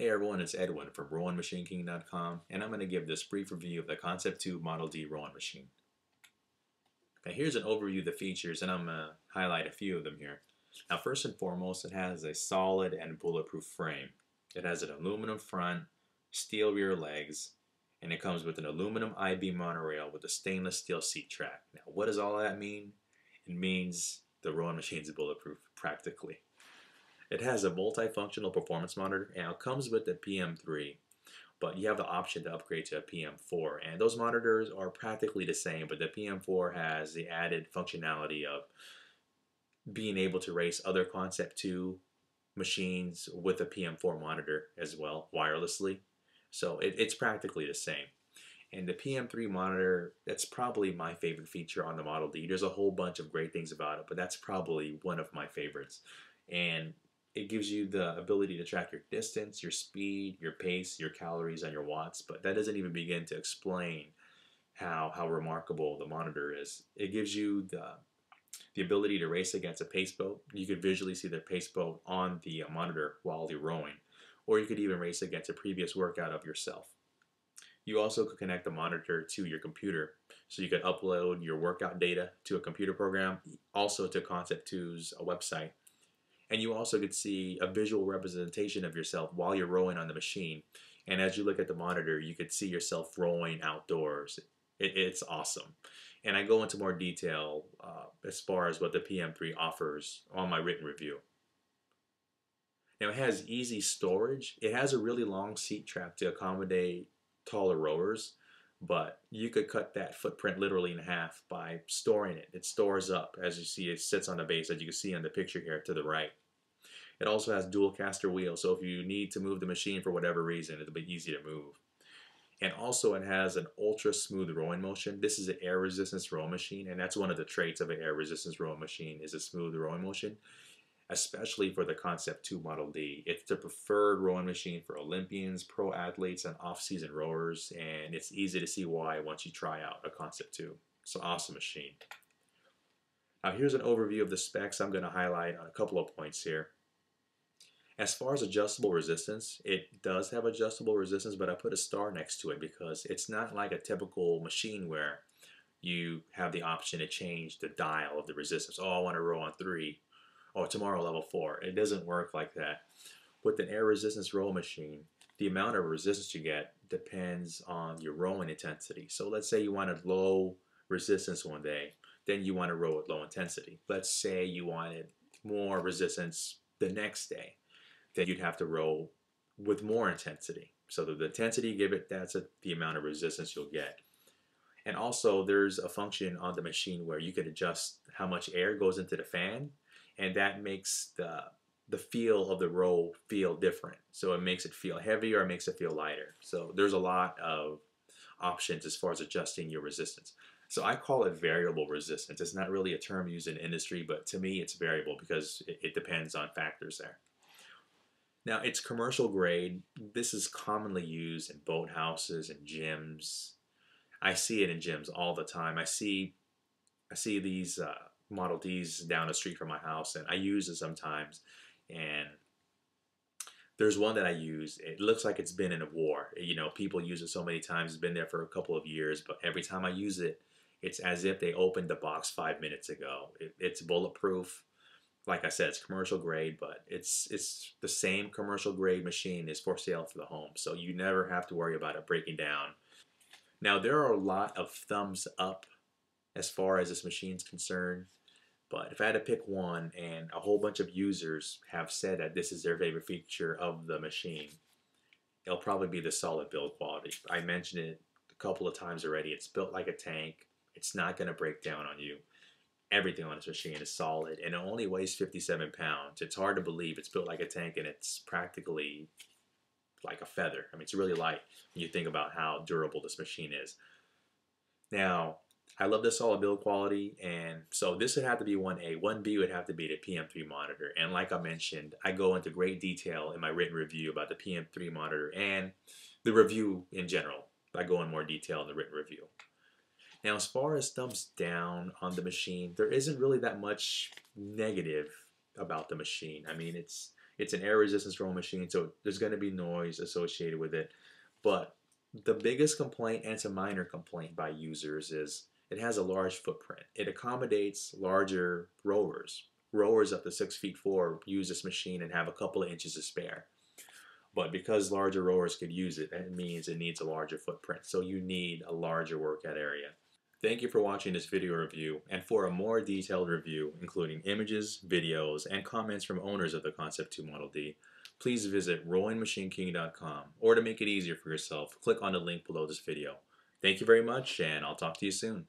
Hey everyone, it's Edwin from RowanMachineKing.com, and I'm going to give this brief review of the Concept 2 Model D Rowan machine. Okay, here's an overview of the features, and I'm going to highlight a few of them here. Now, first and foremost, it has a solid and bulletproof frame. It has an aluminum front, steel rear legs, and it comes with an aluminum I-beam monorail with a stainless steel seat track. Now, what does all that mean? It means the Rowan machine is bulletproof, practically. It has a multifunctional performance monitor, and it comes with the PM3, but you have the option to upgrade to a PM4. And those monitors are practically the same, but the PM4 has the added functionality of being able to race other Concept 2 machines with a PM4 monitor as well, wirelessly. So it's practically the same. And the PM3 monitor, that's probably my favorite feature on the Model D. There's a whole bunch of great things about it, but that's probably one of my favorites. And it gives you the ability to track your distance, your speed, your pace, your calories, and your watts, but that doesn't even begin to explain how remarkable the monitor is. It gives you the ability to race against a pace boat. You could visually see the pace boat on the monitor while you're rowing, or you could even race against a previous workout of yourself. You also could connect the monitor to your computer, so you could upload your workout data to a computer program, also to Concept 2's website. And you also could see a visual representation of yourself while you're rowing on the machine. And as you look at the monitor, you could see yourself rowing outdoors. It's awesome. And I go into more detail as far as what the PM3 offers on my written review. Now, it has easy storage. It has a really long seat track to accommodate taller rowers, but you could cut that footprint literally in half by storing it. It stores up. As you see, it sits on the base, as you can see on the picture here to the right. It also has dual caster wheels, so if you need to move the machine for whatever reason, it'll be easy to move. And also it has an ultra smooth rowing motion. This is an air resistance rowing machine, and that's one of the traits of an air resistance rowing machine is a smooth rowing motion, especially for the Concept 2 Model D. It's the preferred rowing machine for Olympians, pro athletes, and off-season rowers, and it's easy to see why once you try out a Concept 2. It's an awesome machine. Now here's an overview of the specs. I'm going to highlight on a couple of points here. As far as adjustable resistance, it does have adjustable resistance, but I put a star next to it because it's not like a typical machine where you have the option to change the dial of the resistance. Oh, I want to row on 3. Oh, tomorrow level 4. It doesn't work like that. With an air resistance row machine, the amount of resistance you get depends on your rowing intensity. So let's say you wanted low resistance one day, then you want to row at low intensity. Let's say you wanted more resistance the next day, then you'd have to row with more intensity. So the intensity you give it, that's the amount of resistance you'll get. And also there's a function on the machine where you can adjust how much air goes into the fan, and that makes the feel of the row feel different. So it makes it feel heavier or it makes it feel lighter. So there's a lot of options as far as adjusting your resistance. So I call it variable resistance. It's not really a term used in industry, but to me it's variable because it depends on factors there. Now, it's commercial grade. This is commonly used in boathouses and gyms. I see it in gyms all the time. I see these Model Ds down the street from my house, and I use it sometimes. And there's one that I use. It looks like it's been in a war. You know, people use it so many times. It's been there for a couple of years, but every time I use it, it's as if they opened the box 5 minutes ago. It's bulletproof. Like I said, it's commercial grade, but it's the same commercial grade machine is for sale for the home, so you never have to worry about it breaking down. Now, there are a lot of thumbs up as far as this machine's concerned, but if I had to pick one, and a whole bunch of users have said that this is their favorite feature of the machine, it'll probably be the solid build quality. I mentioned it a couple of times already. It's built like a tank. It's not going to break down on you. Everything on this machine is solid, and it only weighs 57 pounds. It's hard to believe it's built like a tank, and it's practically like a feather. I mean, it's really light when you think about how durable this machine is. Now, I love the solid build quality, and so this would have to be 1A. 1B would have to be the PM3 monitor, and like I mentioned, I go into great detail in my written review about the PM3 monitor and the review in general. I go in more detail in the written review. Now, as far as thumbs down on the machine, there isn't really that much negative about the machine. I mean, it's It's an air resistance rowing machine, so there's going to be noise associated with it. But the biggest complaint, and it's a minor complaint by users, is it has a large footprint. It accommodates larger rowers. Rowers up to 6'4" use this machine and have a couple of inches to spare. But because larger rowers could use it, that means it needs a larger footprint. So you need a larger workout area. Thank you for watching this video review, and for a more detailed review, including images, videos, and comments from owners of the Concept 2 Model D, please visit rowingmachineking.com, or to make it easier for yourself, click on the link below this video. Thank you very much, and I'll talk to you soon.